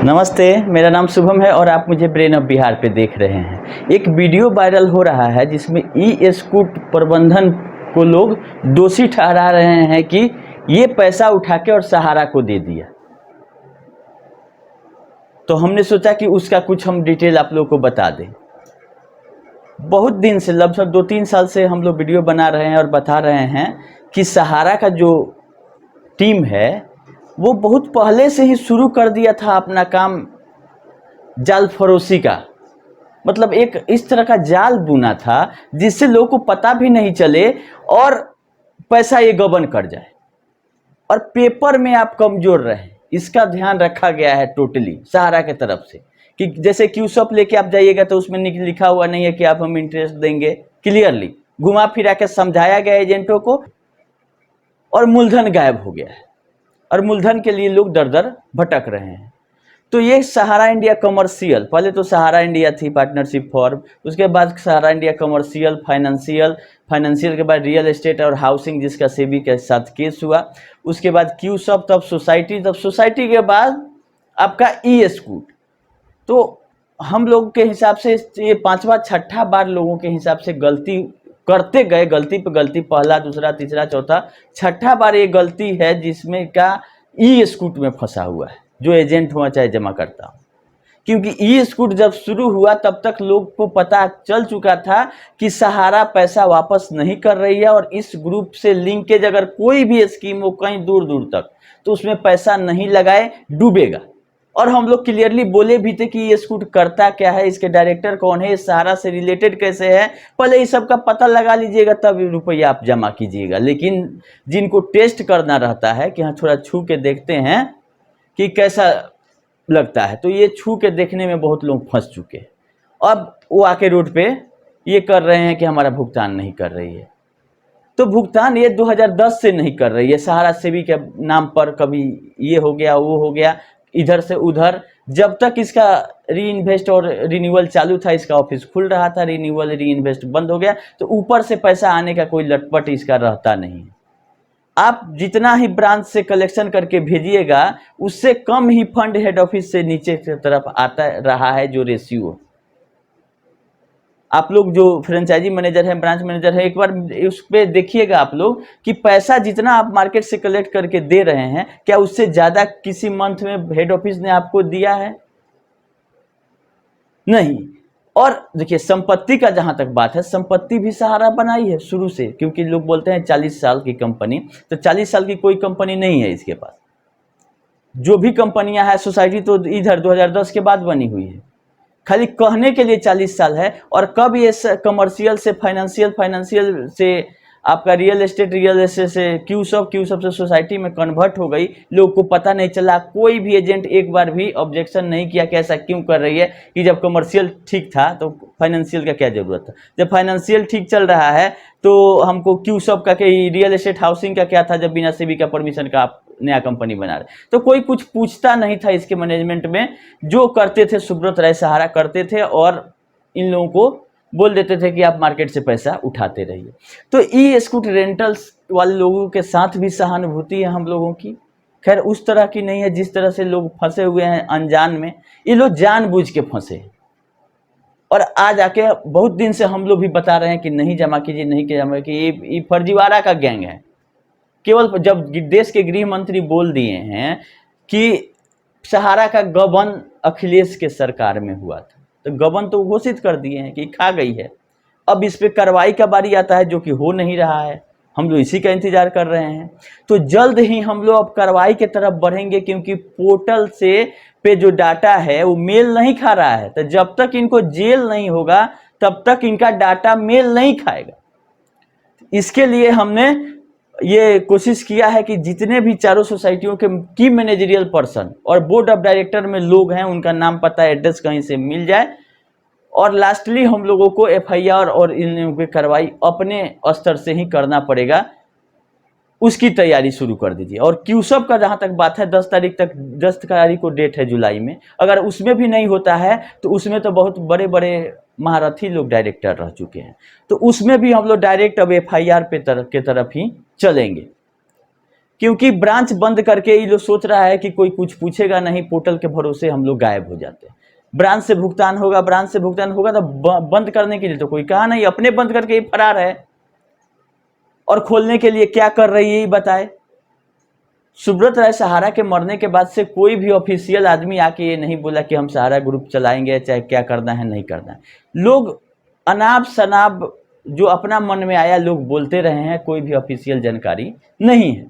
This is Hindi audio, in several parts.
नमस्ते, मेरा नाम शुभम है और आप मुझे ब्रेन ऑफ बिहार पे देख रहे हैं। एक वीडियो वायरल हो रहा है जिसमें ई स्कूट प्रबंधन को लोग दोषी ठहरा रहे हैं कि ये पैसा उठा के और सहारा को दे दिया। तो हमने सोचा कि उसका कुछ हम डिटेल आप लोग को बता दें। बहुत दिन से, लगभग 2-3 साल से हम लोग वीडियो बना रहे हैं और बता रहे हैं कि सहारा का जो टीम है वो बहुत पहले से ही शुरू कर दिया था अपना काम जाल फरोशी का। मतलब एक इस तरह का जाल बुना था जिससे लोगों को पता भी नहीं चले और पैसा ये गबन कर जाए और पेपर में आप कमजोर रहे। इसका ध्यान रखा गया है टोटली सहारा के तरफ से कि जैसे क्यूसअप लेके आप जाइएगा तो उसमें लिखा हुआ नहीं है कि आप हम इंटरेस्ट देंगे। क्लियरली घुमा फिरा के समझाया गया एजेंटों को और मूलधन गायब हो गया है और मूलधन के लिए लोग दर दर भटक रहे हैं। तो ये सहारा इंडिया कमर्शियल, पहले तो सहारा इंडिया थी पार्टनरशिप फॉर्म, उसके बाद सहारा इंडिया कमर्शियल, फाइनेंशियल के बाद रियल एस्टेट और हाउसिंग जिसका सेबी के साथ केस हुआ, उसके बाद क्यूसअप, तब सोसाइटी के बाद आपका ई स्कूट। तो हम लोग के हिसाब से ये 5वां 6ठा बार लोगों के हिसाब से गलती करते गए, गलती पे गलती, पहला दूसरा तीसरा चौथा 6ठा बार ये गलती है जिसमें का ई स्कूट में फंसा हुआ है, जो एजेंट हुआ चाहे जमा करता हो। क्योंकि ई स्कूट जब शुरू हुआ तब तक लोग को पता चल चुका था कि सहारा पैसा वापस नहीं कर रही है और इस ग्रुप से लिंकेज अगर कोई भी स्कीम हो कहीं दूर दूर तक तो उसमें पैसा नहीं लगाए, डूबेगा। और हम लोग क्लियरली बोले भी थे कि ये स्कूट करता क्या है, इसके डायरेक्टर कौन है, सहारा से रिलेटेड कैसे है, पहले इस सब का पता लगा लीजिएगा तब रुपया आप जमा कीजिएगा। लेकिन जिनको टेस्ट करना रहता है कि हाँ थोड़ा छू के देखते हैं कि कैसा लगता है, तो ये छू के देखने में बहुत लोग फंस चुके हैं। अब वो आके रोड पे ये कर रहे हैं कि हमारा भुगतान नहीं कर रही है। तो भुगतान ये 2010 से नहीं कर रही है, सहारा सेवी के नाम पर कभी ये हो गया वो हो गया, इधर से उधर। जब तक इसका री इन्वेस्ट और रिन्यूअल चालू था, इसका ऑफिस खुल रहा था, रिन्यूअल री इन्वेस्ट बंद हो गया, तो ऊपर से पैसा आने का कोई लटपट इसका रहता नहीं। आप जितना ही ब्रांच से कलेक्शन करके भेजिएगा उससे कम ही फंड हेड ऑफिस से नीचे की तरफ आता रहा है, जो रेशियो। आप लोग जो फ्रेंचाइजी मैनेजर है, ब्रांच मैनेजर है, एक बार उस पर देखिएगा आप लोग कि पैसा जितना आप मार्केट से कलेक्ट करके दे रहे हैं, क्या उससे ज्यादा किसी मंथ में हेड ऑफिस ने आपको दिया है? नहीं। और देखिए संपत्ति का जहां तक बात है, संपत्ति भी सहारा बनाई है शुरू से, क्योंकि लोग बोलते हैं 40 साल की कंपनी, तो 40 साल की कोई कंपनी नहीं है इसके पास। जो भी कंपनियां हैं, सोसाइटी तो इधर 2010 के बाद बनी हुई है, खाली कहने के लिए 40 साल है। और कब ये कमर्शियल से फाइनेंशियल से आपका रियल एस्टेट से क्यूसअप से सोसाइटी में कन्वर्ट हो गई, लोग को पता नहीं चला। कोई भी एजेंट एक बार भी ऑब्जेक्शन नहीं किया कि ऐसा क्यों कर रही है, कि जब कमर्शियल ठीक था तो फाइनेंशियल का क्या जरूरत था, जब फाइनेंशियल ठीक चल रहा है तो हमको क्यूसअप का, रियल एस्टेट हाउसिंग का क्या था जब बिना सेबी का परमिशन का आप नया कंपनी बना रहे। तो कोई कुछ पूछता नहीं था इसके मैनेजमेंट में, जो करते थे सुब्रत राय सहारा करते थे और इन लोगों को बोल देते थे कि आप मार्केट से पैसा उठाते रहिए। तो ई स्कूट रेंटल्स वाले लोगों के साथ भी सहानुभूति है हम लोगों की, खैर उस तरह की नहीं है जिस तरह से लोग फंसे हुए हैं अनजान में। ये लोग जानबूझ के फंसे हैं और आज आके बहुत दिन से हम लोग भी बता रहे हैं कि नहीं जमा कीजिए, नहीं जमा कीजिए, ये फर्जीवाड़ा का गैंग है। केवल जब देश के गृह मंत्री बोल दिए हैं कि सहारा का गबन अखिलेश के सरकार में हुआ था, तो गबन तो घोषित कर दिए हैं कि खा गई है। अब इस पे कार्रवाई का बारी आता है, जो कि हो नहीं रहा है, हम लोग इसी का इंतजार कर रहे हैं। तो जल्द ही हम लोग अब कार्रवाई की तरफ बढ़ेंगे, क्योंकि पोर्टल से पे जो डाटा है वो मेल नहीं खा रहा है। तो जब तक इनको जेल नहीं होगा तब तक इनका डाटा मेल नहीं खाएगा। इसके लिए हमने ये कोशिश किया है कि जितने भी चारों सोसाइटियों के की मैनेजरियल पर्सन और बोर्ड ऑफ डायरेक्टर में लोग हैं, उनका नाम पता एड्रेस कहीं से मिल जाए। और लास्टली हम लोगों को एफआईआर और इन लोगों की कार्रवाई अपने स्तर से ही करना पड़ेगा, उसकी तैयारी शुरू कर दीजिए। और क्यूसअप का जहां तक बात है, 10 तारीख को डेट है जुलाई में, अगर उसमें भी नहीं होता है तो उसमें तो बहुत बड़े बड़े महारथी लोग डायरेक्टर रह चुके हैं, तो उसमें भी हम लोग डायरेक्ट अब एफआईआर के तरफ ही चलेंगे। क्योंकि ब्रांच बंद करके ये लोग सोच रहा है कि कोई कुछ पूछेगा नहीं, पोर्टल के भरोसे हम लोग गायब हो जाते हैं। ब्रांच से भुगतान होगा, ब्रांच से भुगतान होगा, तो बंद करने के लिए तो कोई कहा नहीं, अपने बंद करके ही फरार है। और खोलने के लिए क्या कर रही है ये बताए। सुब्रत राय सहारा के मरने के बाद से कोई भी ऑफिशियल आदमी आके ये नहीं बोला कि हम सहारा ग्रुप चलाएंगे, चाहे क्या करना है नहीं करना है। लोग अनाप शनाप जो अपना मन में आया लोग बोलते रहे हैं, कोई भी ऑफिशियल जानकारी नहीं है।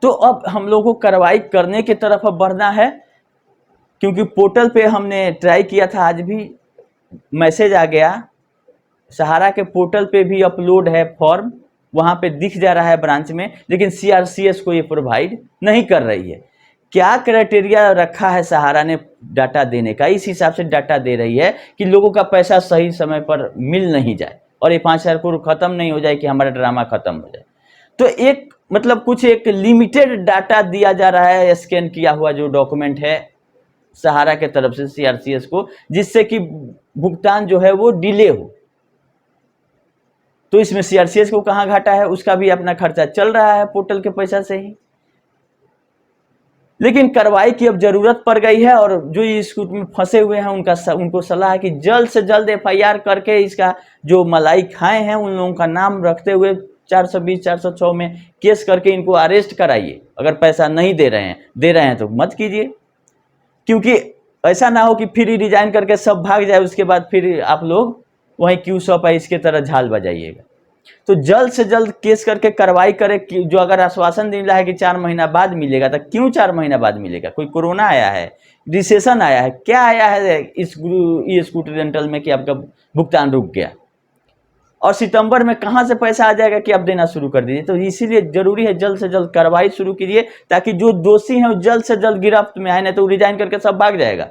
तो अब हम लोग को कार्रवाई करने की तरफ अब बढ़ना है, क्योंकि पोर्टल पे हमने ट्राई किया था, आज भी मैसेज आ गया, सहारा के पोर्टल पे भी अपलोड है फॉर्म, वहां पे दिख जा रहा है ब्रांच में, लेकिन सीआरसीएस को ये प्रोवाइड नहीं कर रही है। क्या क्राइटेरिया रखा है सहारा ने डाटा देने का, इस हिसाब से डाटा दे रही है कि लोगों का पैसा सही समय पर मिल नहीं जाए और ये 5,000 करोड़ खत्म नहीं हो जाए कि हमारा ड्रामा खत्म हो जाए। तो एक मतलब कुछ एक लिमिटेड डाटा दिया जा रहा है, स्कैन किया हुआ जो डॉक्यूमेंट है सहारा के तरफ से सीआरसीएस को, जिससे कि भुगतान जो है वो डिले हो। तो इसमें सीआरसीएस को कहां घाटा है, उसका भी अपना खर्चा चल रहा है पोर्टल के पैसा से ही। लेकिन कार्रवाई की अब जरूरत पड़ गई है, और जो इस में फंसे हुए हैं उनको सलाह है कि जल्द से जल्द एफआईआर करके इसका जो मलाई खाए हैं उन लोगों का नाम रखते हुए 420 406 में केस करके इनको अरेस्ट कराइए। अगर पैसा नहीं दे रहे हैं तो मत कीजिए, क्योंकि ऐसा ना हो कि फिर रिजाइन करके सब भाग जाए, उसके बाद फिर आप लोग वहीं क्यू शॉप है इसके तरह झाल बजाइएगा। तो जल्द से जल्द केस करके कार्रवाई करे। जो अगर आश्वासन मिला है कि 4 महीना बाद मिलेगा, तो क्यों 4 महीना बाद मिलेगा? कोई कोरोना आया है, रिसेशन आया है, क्या आया है इस स्कूटर रेंटल में कि आपका भुगतान रुक गया? और सितंबर में कहां से पैसा आ जाएगा कि आप देना शुरू कर दीजिए? तो इसीलिए जरूरी है जल्द से जल्द कार्रवाई शुरू कीजिए, ताकि जो दोषी हैं वो जल्द से जल्द गिरफ्त में आए, नहीं तो रिजाइन करके सब भाग जाएगा।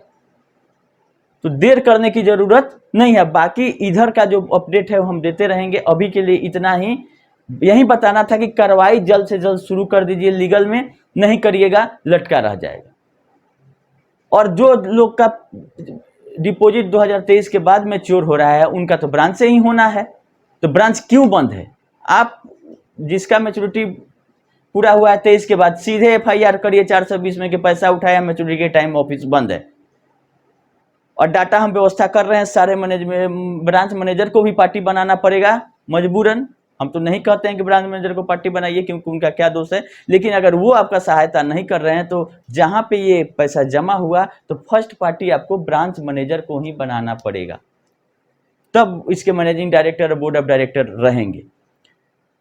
तो देर करने की जरूरत नहीं है। बाकी इधर का जो अपडेट है वो हम देते रहेंगे। अभी के लिए इतना ही, यही बताना था कि कार्रवाई जल्द से जल्द शुरू कर दीजिए लीगल में, नहीं करिएगा लटका रह जाएगा। और जो लोग का डिपॉजिट 2023 के बाद मैच्योर हो रहा है उनका तो ब्रांच से ही होना है, तो ब्रांच क्यों बंद है? आप जिसका मैच्योरिटी पूरा हुआ है 23 के बाद, सीधे एफआईआर करिए 420 में कि पैसा उठाया, मैच्योरिटी के टाइम ऑफिस बंद है। और डाटा हम व्यवस्था कर रहे हैं, सारे मैनेजमेंट ब्रांच मैनेजर को भी पार्टी बनाना पड़ेगा मजबूरन। हम तो नहीं कहते हैं कि ब्रांच मैनेजर को पार्टी बनाइए, क्योंकि उनका क्या दोष है, लेकिन अगर वो आपका सहायता नहीं कर रहे हैं तो जहां पे ये पैसा जमा हुआ तो फर्स्ट पार्टी आपको ब्रांच मैनेजर को ही बनाना पड़ेगा, तब इसके मैनेजिंग डायरेक्टर और बोर्ड ऑफ डायरेक्टर रहेंगे।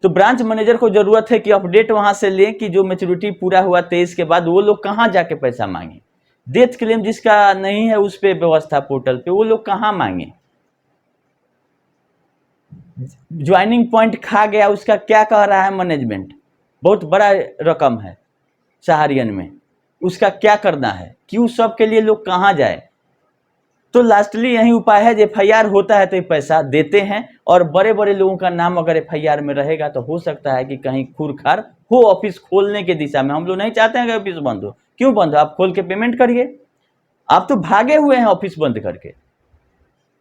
तो ब्रांच मैनेजर को जरूरत है कि अपडेट वहां से लें कि जो मैच्योरिटी पूरा हुआ 23 के बाद वो लोग कहां जाके पैसा मांगे। डेथ क्लेम जिसका नहीं है उस पे व्यवस्था पोर्टल पे, वो लोग कहां मांगे। ज्वाइनिंग पॉइंट खा गया, उसका क्या कह रहा है मैनेजमेंट? बहुत बड़ा रकम है सहारियन में, उसका क्या करना है? क्यों सब के लिए लोग कहां जाए? तो लास्टली यही उपाय है, एफआईआर होता है तो ये पैसा देते हैं, और बड़े बड़े लोगों का नाम अगर एफआईआर में रहेगा तो हो सकता है कि कहीं खूर-खार हो ऑफिस खोलने के दिशा में। हम लोग नहीं चाहते हैं कि ऑफिस बंद हो। क्यों बंद हो? आप खोल के पेमेंट करिए। आप तो भागे हुए हैं ऑफिस बंद करके,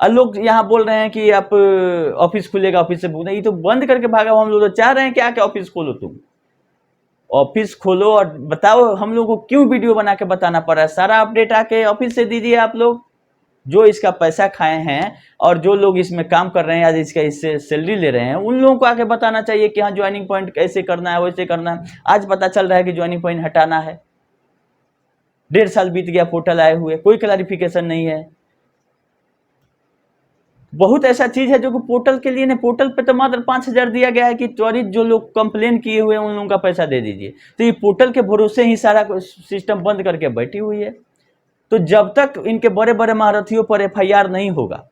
और लोग यहाँ बोल रहे हैं कि आप ऑफिस खुलेगा, ऑफिस से ये तो बंद करके भागा हुआ। हम लोग तो चाह रहे हैं क्या कि ऑफिस खोलो, तुम ऑफिस खोलो और बताओ। हम लोग को क्यों वीडियो बना के बताना पड़ रहा है? सारा अपडेट आके ऑफिस से दीजिए। आप लोग जो इसका पैसा खाए हैं और जो लोग इसमें काम कर रहे हैं, आज इसका इससे सैलरी ले रहे हैं, उन लोगों को आके बताना चाहिए कि हाँ ज्वाइनिंग पॉइंट कैसे करना है, वैसे करना है। आज पता चल रहा है कि ज्वाइनिंग पॉइंट हटाना है। 1.5 साल बीत गया पोर्टल आए हुए, कोई क्लैरिफिकेशन नहीं है। बहुत ऐसा चीज है जो कि पोर्टल के लिए नहीं। पोर्टल पे तो मात्र 5,000 दिया गया है कि त्वरित जो लोग कंप्लेन किए हुए हैं उन लोगों का पैसा दे दीजिए। तो ये पोर्टल के भरोसे ही सारा सिस्टम बंद करके बैठी हुई है। तो जब तक इनके बड़े बड़े महारथियों पर एफआईआर नहीं होगा,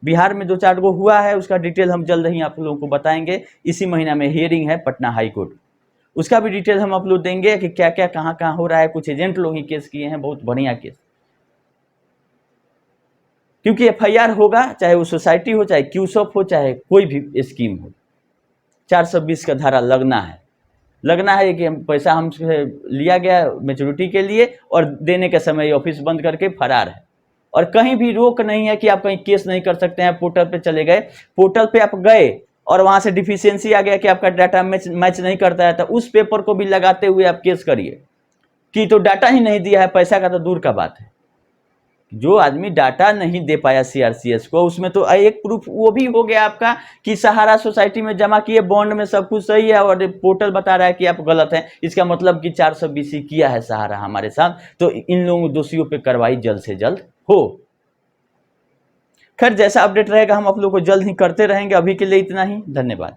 बिहार में 2-4 गो हुआ है, उसका डिटेल हम जल्द ही आप लोगों को बताएंगे। इसी महीना में हियरिंग है पटना हाई कोर्ट, उसका भी डिटेल हम अपलोड देंगे कि क्या क्या कहाँ कहाँ हो रहा है। कुछ एजेंट लोग ही केस किए हैं, बहुत बढ़िया केस। क्योंकि एफआईआर होगा, चाहे वो सोसाइटी हो, चाहे क्यूसॉप हो, चाहे कोई भी स्कीम हो, 420 का धारा लगना है कि पैसा हमसे लिया गया मैच्योरिटी के लिए और देने के समय ऑफिस बंद करके फरार है। और कहीं भी रोक नहीं है कि आप कहीं केस नहीं कर सकते हैं। पोर्टल पे चले गए, पोर्टल पे आप गए और वहाँ से डिफिशियंसी आ गया कि आपका डाटा मैच नहीं करता है, तो उस पेपर को भी लगाते हुए आप केस करिए कि तो डाटा ही नहीं दिया है, पैसा का तो दूर का बात है। जो आदमी डाटा नहीं दे पाया सीआरसीएस को, उसमें तो एक प्रूफ वो भी हो गया आपका कि सहारा सोसाइटी में जमा किए, बॉन्ड में सब कुछ सही है और पोर्टल बता रहा है कि आप गलत हैं। इसका मतलब कि 420 किया है सहारा हमारे साथ, तो इन लोगों दोषियों पे कार्रवाई जल्द से जल्द हो। खैर, जैसा अपडेट रहेगा हम आप लोग को जल्द ही करते रहेंगे। अभी के लिए इतना ही, धन्यवाद।